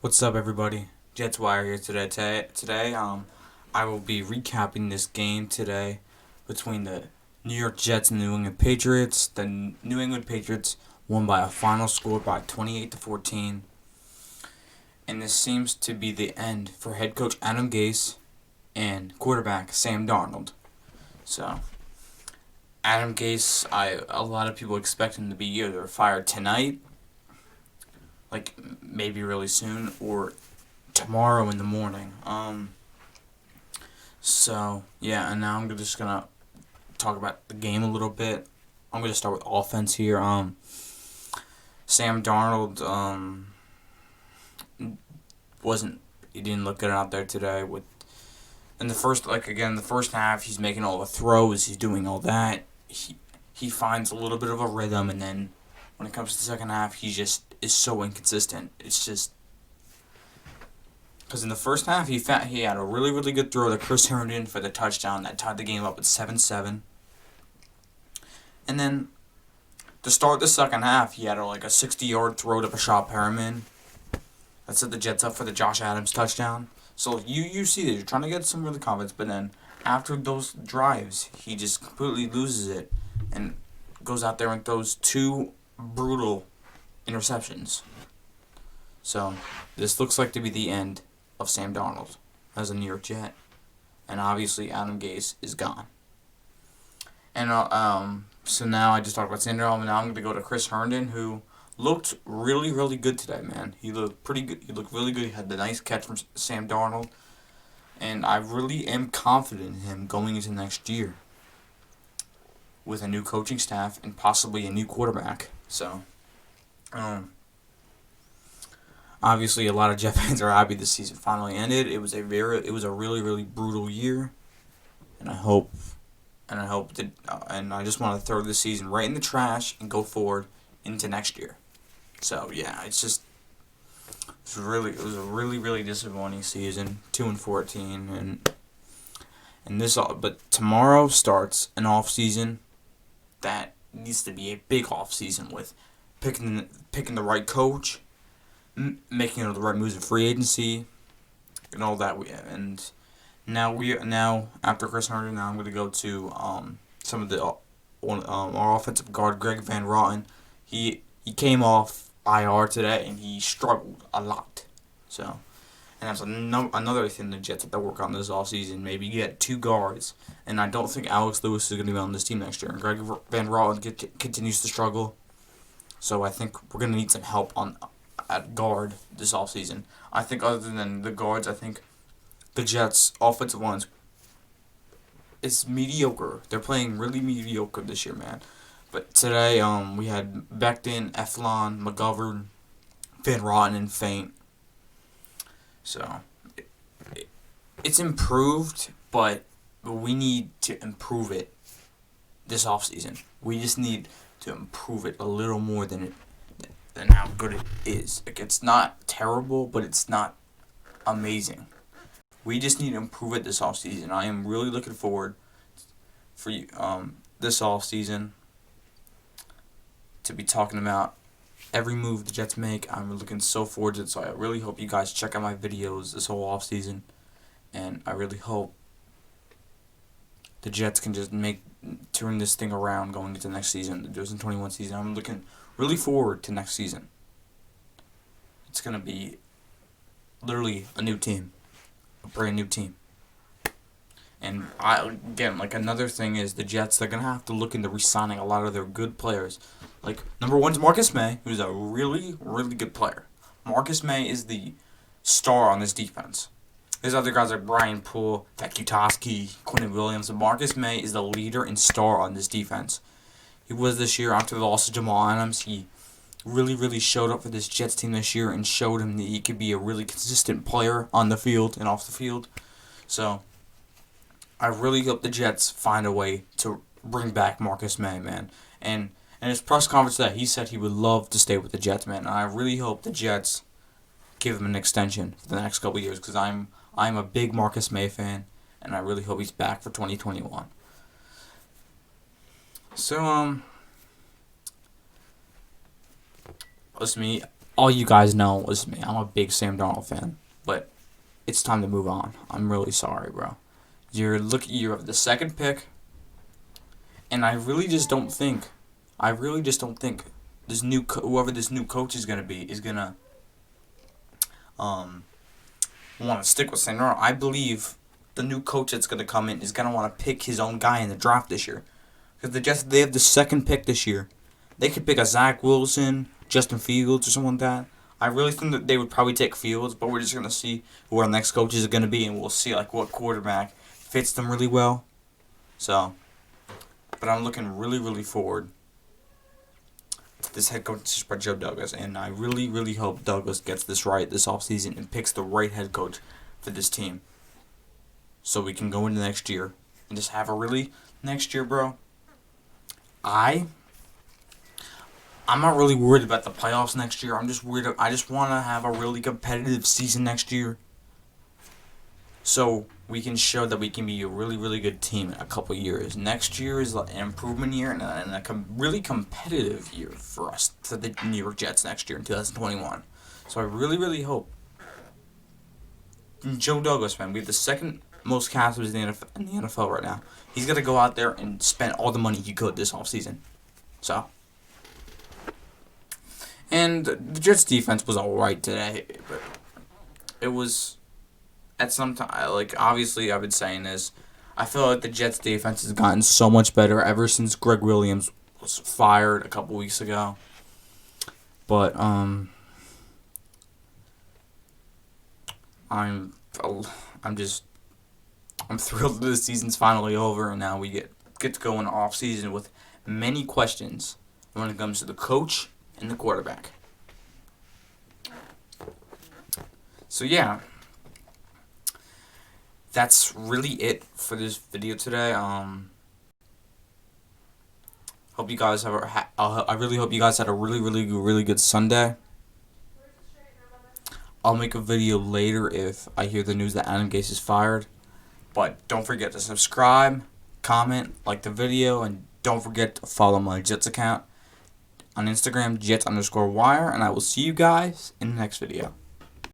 What's up, everybody? Jets Wire here today. I will be recapping this game today between the New York Jets and the New England Patriots. The New England Patriots won by a final score by 28-14, and this seems to be the end for head coach Adam Gase and quarterback Sam Darnold. So, Adam Gase, a lot of people expect him to be either fired tonight, like maybe really soon, or tomorrow in the morning. So yeah, and now I'm just gonna talk about the game a little bit. I'm gonna start with offense here. Sam Darnold wasn't he didn't look good out there today. With in the first half, he's making all the throws, he's doing all that. He finds a little bit of a rhythm, and then when it comes to the second half, he just is so inconsistent. It's just because in the first half, he had a really good throw to Chris Herndon for the touchdown that tied the game up at 7-7. And then to start the second half, he had a 60-yard throw to Bashad Perriman that set the Jets up for the Josh Adams touchdown. So you see that you're trying to get some really confidence, but then after those drives, he just completely loses it and goes out there and throws two brutal interceptions. So this looks like to be the end of Sam Darnold as a New York Jet, and obviously Adam Gase is gone. And so now I just talked about Sam Darnold, and now I'm going to go to Chris Herndon, who looked really good today, man. He looked pretty good. He looked really good. He had the nice catch from Sam Darnold, and I really am confident in him going into next year with a new coaching staff and possibly a new quarterback. So, obviously, a lot of Jet fans are happy the season finally ended. It was a really brutal year, and I just want to throw this season right in the trash and go forward into next year. So yeah, it was a really disappointing season, 2-14, but tomorrow starts an off season that needs to be a big off season with picking the right coach, making the right moves in free agency, and all that. Now after Chris Herndon, now I'm going to go to some of the our offensive guard Greg Van Rotten. He came off IR today and he struggled a lot. So, and that's another thing the Jets have to work on this offseason. Maybe get two guards, and I don't think Alex Lewis is going to be on this team next year. And Greg Van Rotten continues to struggle. So I think we're going to need some help at guard this offseason. I think other than the guards, I think the Jets' offensive lines is mediocre. They're playing really mediocre this year, man. But today, we had Becton, Eflon, McGovern, Van Rotten, and Faint. So it's improved, but we need to improve it this offseason. We just need to improve it a little more than how good it is. It's not terrible, but it's not amazing. We just need to improve it this offseason. I am really looking forward for you this offseason to be talking about every move the Jets make. I'm looking so forward to it, so I really hope you guys check out my videos this whole offseason, and I really hope the Jets can just turn this thing around going into next season, the 2021 season. I'm looking really forward to next season. It's going to be literally a new team. A brand new team. And another thing is the Jets, they're going to have to look into re-signing a lot of their good players. Number one's Marcus May, who's a really good player. Marcus May is the star on this defense. There's other guys like Brian Poole, Vekutowski, Quentin Williams, and Marcus May is the leader and star on this defense. He was this year after the loss of Jamal Adams. He really showed up for this Jets team this year and showed him that he could be a really consistent player on the field and off the field. So I really hope the Jets find a way to bring back Marcus May, man. And in his press conference today, he said he would love to stay with the Jets, man. And I really hope the Jets give him an extension for the next couple of years, because I'm a big Marcus May fan, and I really hope he's back for 2021. So listen to me. all you guys know is me. I'm a big Sam Darnold fan, but it's time to move on. I'm really sorry, bro. You have the second pick, and I really just don't think whoever this new coach is gonna be is gonna um want to stick with Sam Darnold. I believe the new coach that's gonna come in is gonna want to pick his own guy in the draft this year, because they have the second pick this year. They could pick a Zach Wilson, Justin Fields, or someone like that. I really think that they would probably take Fields, but we're just gonna see who our next coach is gonna be, and we'll see like what quarterback fits them really well. So, but I'm looking really, really forward to this head coach by Joe Douglas, and I really, really hope Douglas gets this right this offseason and picks the right head coach for this team, so we can go into next year and just have a really next year, bro. I'm not really worried about the playoffs next year. I'm just worried. I just want to have a really competitive season next year, so we can show that we can be a really, really good team in a couple years. Next year is an improvement year and a really competitive year for us, for the New York Jets next year in 2021. So I really, really hope. Joe Douglas, man, we have the second most captains in the NFL right now. He's got to go out there and spend all the money he could this offseason. So. And the Jets' defense was alright today, but it was at some time, like, obviously I've been saying this, I feel like the Jets' defense has gotten so much better ever since Greg Williams was fired a couple weeks ago. But I'm thrilled that the season's finally over, and now we get to go in off season with many questions when it comes to the coach and the quarterback. So yeah, that's really it for this video today. Hope you guys I really hope you guys had a really, really, really good Sunday. I'll make a video later if I hear the news that Adam Gase is fired. But don't forget to subscribe, comment, like the video, and don't forget to follow my Jets account on Instagram, Jets_wire, and I will see you guys in the next video.